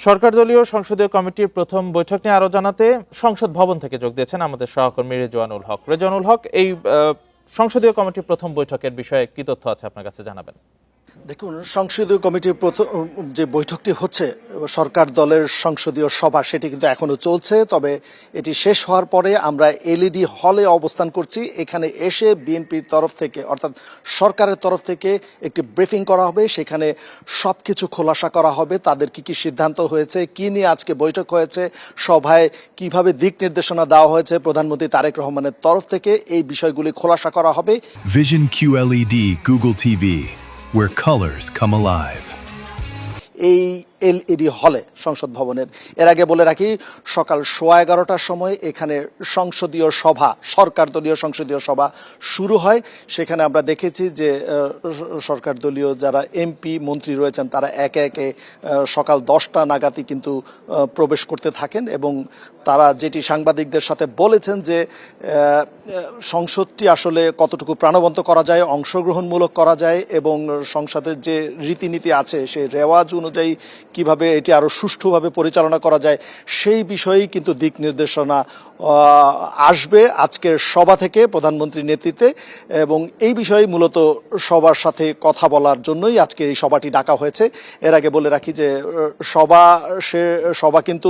সরকার দলীয় সংসদীয় কমিটির প্রথম বৈঠক নিয়ে আরো জানাতে সংসদ ভবন থেকে যোগ দিয়েছেন আমাদের সহকর্মী রেজওয়ানুল হক। রেজওয়ানুল হক, এই সংসদীয় কমিটির প্রথম বৈঠকের বিষয়ে কি তথ্য আছে আপনার কাছে জানাবেন? দেখুন, সংসদীয় কমিটির প্রথম যে বৈঠকটি হচ্ছে সরকার দলের সংসদীয় সভা, সেটি কিন্তু এখনো চলছে। তবে এটি শেষ হওয়ার পরে আমরা এলইডি হলে অবস্থান করছি। এখানে এসে বিএনপির তরফ থেকে অর্থাৎ সরকারের তরফ থেকে একটি ব্রিফিং করা হবে। সেখানে সবকিছু খোলাসা করা হবে, তাদের কি কি সিদ্ধান্ত হয়েছে, কি নিয়ে আজকে বৈঠক হয়েছে, সভায় কিভাবে দিক নির্দেশনা দেওয়া হয়েছে প্রধানমন্ত্রী তারেক রহমানের তরফ থেকে, এই বিষয়গুলি খোলাসা করা হবে। Vision QLED Google TV, where colors come alive. এই এলইডি হলে সংসদ ভবনের। এর আগে বলে রাখি, সকাল 11:15টার সময় এখানে সংসদীয় সভা, সরকার দলীয় সংসদীয় সভা শুরু হয়। সেখানে আমরা দেখেছি যে সরকার দলীয় যারা এমপি মন্ত্রী রয়েছেন তারা একে একে সকাল 10টা নাগাদই কিন্তু প্রবেশ করতে থাকেন এবং তারা যেটি সাংবাদিকদের সাথে বলেছেন যে সংসদটি আসলে কতটুকু প্রাণবন্ত করা যায়, অংশগ্রহণমূলক করা যায় এবং সংসদের যে রীতিনীতি আছে সেই রেওয়াজ অনুযায়ী কিভাবে এটি আরো সুষ্ঠুভাবে পরিচালনা করা যায়, সেই বিষয়েই কিন্তু দিক নির্দেশনা আসবে আজকের সভা থেকে প্রধানমন্ত্রীর নেতৃত্বে। এবং এই বিষয়ে মূলত সবার সাথে কথা বলার জন্যই আজকে এই সভাটি ডাকা হয়েছে। এর আগে বলে রাখি যে সভা কিন্তু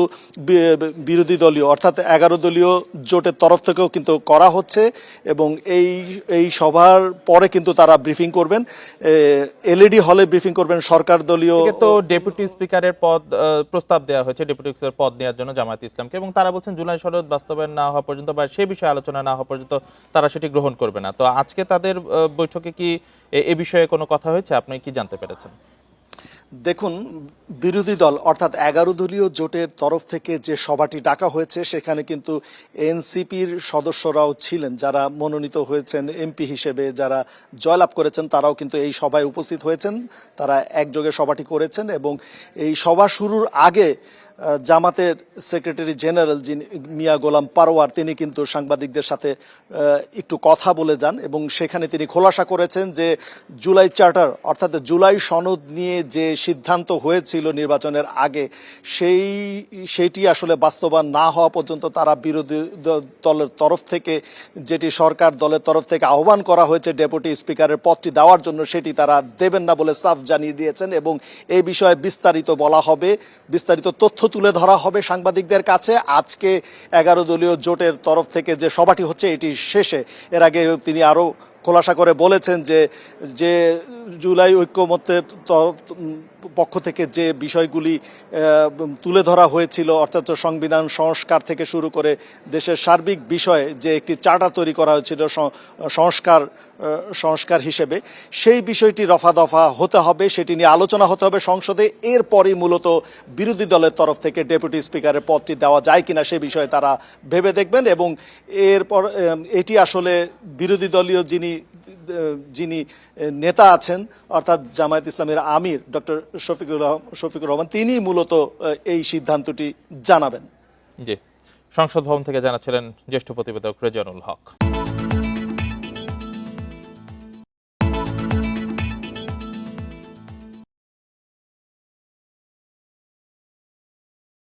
বিরোধী দলীয় অর্থাৎ 11 দলীয় জোটের তরফ থেকেও কিন্তু করা হচ্ছে এবং এই সভার পরে কিন্তু তারা ব্রিফিং করবেন, এলইডি হলে ব্রিফিং করবেন। সরকার দলীয় তো ডেপুটি স্পিকারের পদ প্রস্তাব দেওয়া হয়েছে, ডেপুটি স্পিকারের পদ নেওয়ার জন্য জামায়াত ইসলামকে, এবং তারা বলছেন জুলাই সনদ বাস্তবায়ন না হওয়া পর্যন্ত বা সে বিষয়ে আলোচনা না হওয়া পর্যন্ত তারা সেটি গ্রহণ করবে না। তো আজকে তাদের বৈঠকে কি এ বিষয়ে কোনো কথা হয়েছে? আপনি কি জানতে পেরেছেন? দেখুন, বিরোধী দল অর্থাৎ 11 দলীয় জোটের তরফ থেকে যে সভাটি ডাকা হয়েছে সেখানে কিন্তু এনসিপির সদস্যরাও ছিলেন, যারা মনোনীত হয়েছেন এমপি হিসেবে, যারা জয়লাভ করেছেন তারাও কিন্তু এই সভায় উপস্থিত হয়েছেন। তারা একযোগে সভাটি করেছেন এবং এই সভা শুরুর আগে জামাতের সেক্রেটারি জেনারেল যিনি মিয়া গোলাম পারোয়ার, তিনি কিন্তু সাংবাদিকদের সাথে একটু কথা বলে যান এবং সেখানে তিনি খোলাসা করেছেন যে জুলাই চার্টার অর্থাৎ জুলাই সনদ নিয়ে যে সিদ্ধান্ত হয়েছিল নির্বাচনের আগে সেইটি আসলে বাস্তবায়ন না হওয়া পর্যন্ত তারা বিরোধী দলের তরফ থেকে, যেটি সরকার দলের তরফ থেকে আহ্বান করা হয়েছে ডেপুটি স্পিকারের পদটি দেওয়ার জন্য, সেটি তারা দেবেন না বলে সাফ জানিয়ে দিয়েছেন এবং এই বিষয়ে বিস্তারিত বলা হবে, বিস্তারিত তথ্য তুলে ধরা হবে সাংবাদিকদের কাছে আজকে 11 দলীয় জোটের তরফ থেকে যে সভাটি হচ্ছে এটি শেষে। এর আগে তিনি আরো খোলাসা করে বলেছেন যে জুলাই ঐক্যমত্যের পক্ষ থেকে যে বিষয়গুলি তুলে ধরা হয়েছিল অর্থাৎ সংবিধান সংস্কার থেকে শুরু করে দেশের সার্বিক বিষয়ে যে একটি চার্টার তৈরি করা হয়েছিল সংস্কার হিসেবে, সেই বিষয়টি রফা দফা হতে হবে, সেটি নিয়ে আলোচনা হতে হবে সংসদে। এরপরই মূলত বিরোধী দলের তরফ থেকে ডেপুটি স্পিকারের পদটি দেওয়া যায় কিনা সে বিষয়ে তারা ভেবে দেখবেন এবং এরপর এটি আসলে বিরোধী দলীয় যিনি নেতা আছেন অর্থাৎ জামায়াত ইসলামের আমির ডক্টর শফিকুর রহমান, তিনি মূলত এই সিদ্ধান্তটি জানাবেন। জি, সংসদ ভবন থেকে জানাচ্ছিলেন জ্যেষ্ঠ প্রতিবেদক রেজওয়ানুল হক।